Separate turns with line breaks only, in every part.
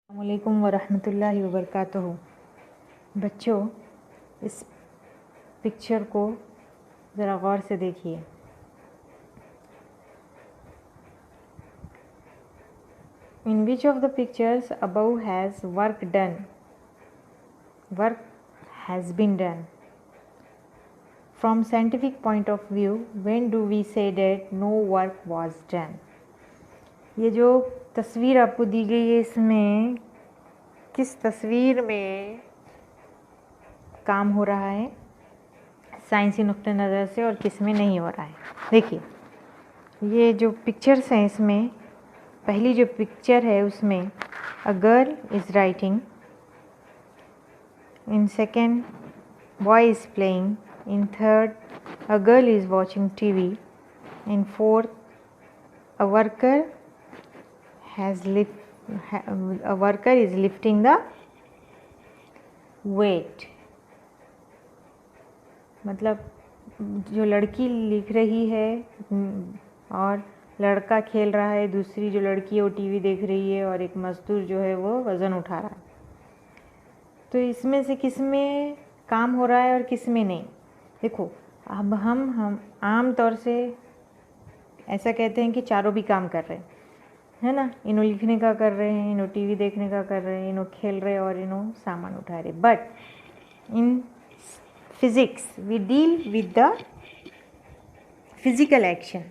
अस्सलामुअलैकुम वरहमतुल्लाहि वबरकातुहू। बच्चों, इस पिक्चर को ज़रा गौर से देखिए। In which of the pictures above has work done? Work has been done. From scientific point of view, when do we say that no work was done? ये जो तस्वीर आपको दी गई है, इसमें किस तस्वीर में काम हो रहा है साइंसी नुक्ते नज़र से और किस में नहीं हो रहा है। देखिए, ये जो पिक्चर्स हैं, इसमें पहली जो पिक्चर है उसमें a girl is writing, in second boy is playing, in third a girl is watching TV, in fourth a worker is lifting the weight। मतलब जो लड़की लिख रही है और लड़का खेल रहा है, दूसरी जो लड़की है वो टीवी देख रही है और एक मजदूर जो है वो वज़न उठा रहा है। तो इसमें से किस में काम हो रहा है और किस में नहीं। देखो, अब हम आम तौर से ऐसा कहते हैं कि चारों भी काम कर रहे हैं, है ना। इन्हों लिखने का कर रहे हैं, इन्हों टीवी देखने का कर रहे हैं, इन्हों खेल रहे हैं और इन्हों सामान उठा रहे। But in physics we deal with the physical action.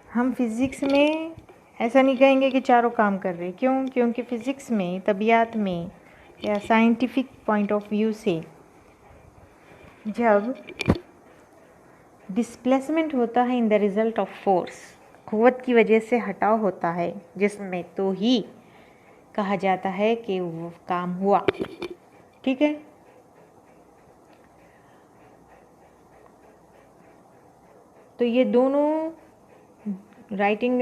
हम फिज़िक्स में ऐसा नहीं कहेंगे कि चारों काम कर रहे हैं। क्यों? क्योंकि फ़िज़िक्स में, तबीयात में या साइंटिफिक पॉइंट ऑफ व्यू से जब डिस्प्लेसमेंट होता है in the result of force, क़ुव्वत की वजह से हटाव होता है जिसमें, तो ही कहा जाता है कि वो काम हुआ। ठीक है। तो ये दोनों राइटिंग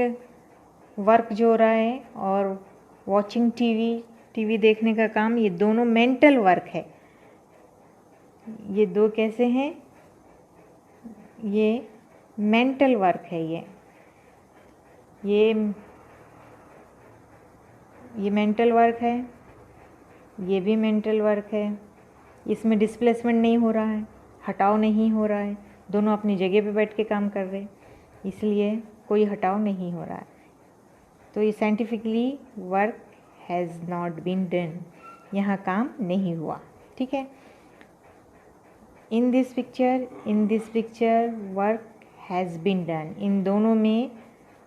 वर्क जो हो रहा है और वॉचिंग टीवी देखने का काम, ये दोनों मेंटल वर्क है। ये दो कैसे हैं? ये मेंटल वर्क है। ये मेंटल वर्क है, ये भी मेंटल वर्क है। इसमें डिस्प्लेसमेंट नहीं हो रहा है, हटाव नहीं हो रहा है, दोनों अपनी जगह पे बैठ के काम कर रहे हैं, इसलिए कोई हटाव नहीं हो रहा है। तो ये scientifically work has not been done, यहाँ काम नहीं हुआ। ठीक है। In this picture work has been done, इन दोनों में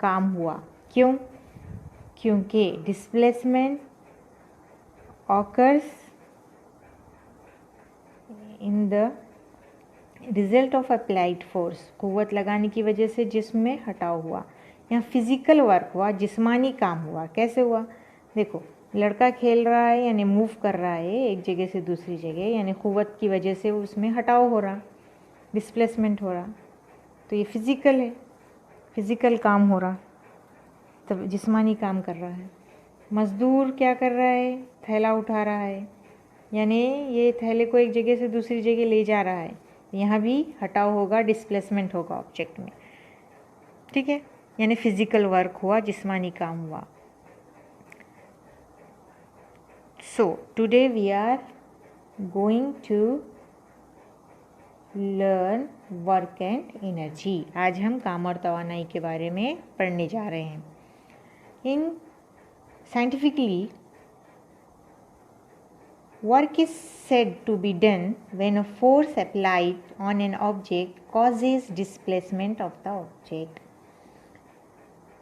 काम हुआ। क्यों? क्योंकि displacement occurs in the result of applied force, क़ुव्वत लगाने की वजह से जिसमें हटाव हुआ। यहाँ फिज़िकल वर्क हुआ, जिस्मानी काम हुआ। कैसे हुआ? देखो, लड़का खेल रहा है यानी मूव कर रहा है एक जगह से दूसरी जगह, यानी क़ुव्वत की वजह से उसमें हटाव हो रहा, डिस्प्लेसमेंट हो रहा। तो ये फिज़िकल है, फिज़िकल काम हो रहा, तब जिस्मानी काम कर रहा है। मज़दूर क्या कर रहा है? थैला उठा रहा है, यानी ये थैले को एक जगह से दूसरी जगह ले जा रहा है। यहाँ भी हटाव होगा, डिस्प्लेसमेंट होगा ऑब्जेक्ट में। ठीक है, यानी फिज़िकल वर्क हुआ, जिस्मानी काम हुआ। So today we are going to learn work and energy. आज हम काम और तवानाई के बारे में पढ़ने जा रहे हैं। इन scientifically work is said to be done when a force applied on an object causes displacement of the object।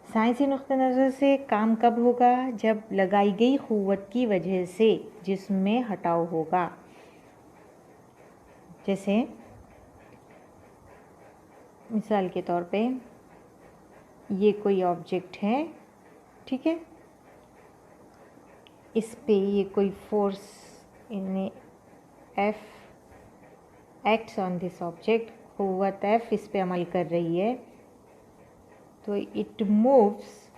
साइंसी नुक्ते नज़र से काम कब होगा? जब लगाई गई क़ुव्वत की वजह से जिसमें हटाव होगा। जैसे मिसाल के तौर पे ये कोई ऑब्जेक्ट है, ठीक है, इस पे ये कोई force in F acts on this object, क़ुव्वत F इस पे अमल कर रही है, तो it moves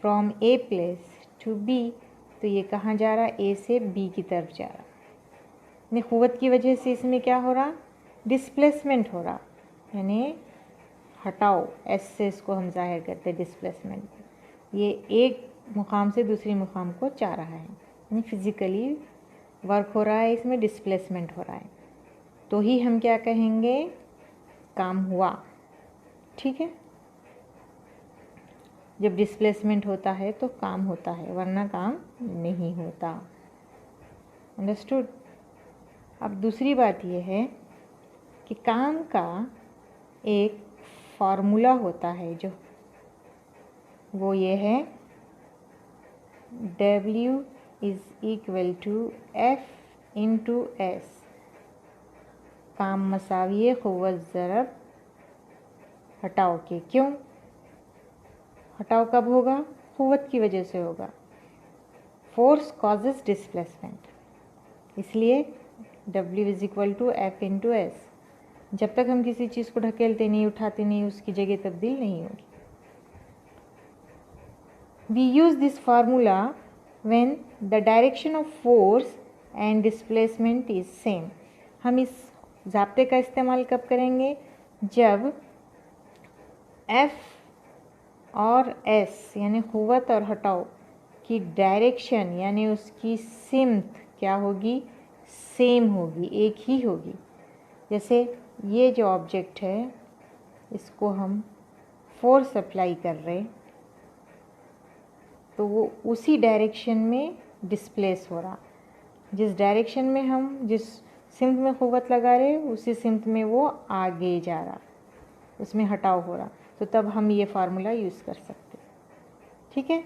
from a place to B. तो ये कहाँ जा रहा? ए से बी की तरफ जा रहा। यानी क़ुव्वत की वजह से इसमें क्या हो रहा? डिस्प्लेसमेंट हो रहा, यानी हटाओ। एस से इसको हम जाहिर करते हैं डिस्प्लेसमेंट। ये एक मुकाम से दूसरी मुकाम को जा रहा है। यानी फिजिकली वर्क हो रहा है, इसमें डिस्प्लेसमेंट हो रहा है, तो ही हम क्या कहेंगे, काम हुआ। ठीक है, जब डिस्प्लेसमेंट होता है तो काम होता है, वरना काम नहीं होता। अंडरस्टूड। अब दूसरी बात यह है कि काम का एक फार्मूला होता है, जो वो ये है W is equal to F into S, काम मसाविये क़ुव्वत ज़रब हटाओ के। क्यों हटाओ कब होगा, क़ुव्वत की वजह से होगा, फोर्स कॉजेज डिस्प्लेसमेंट, इसलिए W is equal to F into S। जब तक हम किसी चीज़ को ढकेलते नहीं, उठाते नहीं, उसकी जगह तब्दील नहीं होगी। We use this formula when the direction of force and displacement is same। हम इस ज़ाब्ते का इस्तेमाल कब करेंगे, जब F और S यानी क़ुव्वत और हटाओ की डायरेक्शन यानी उसकी सिमत क्या होगी, सेम होगी, एक ही होगी। जैसे ये जो ऑब्जेक्ट है, इसको हम फोर्स अप्लाई कर रहे, तो वो उसी डायरेक्शन में डिस्प्लेस हो रहा, जिस डायरेक्शन में हम जिस सिमत में क़ुव्वत लगा रहे उसी सिमत में वो आगे जा रहा, उसमें हटाव हो रहा, तो तब हम ये फार्मूला यूज़ कर सकते। ठीक है।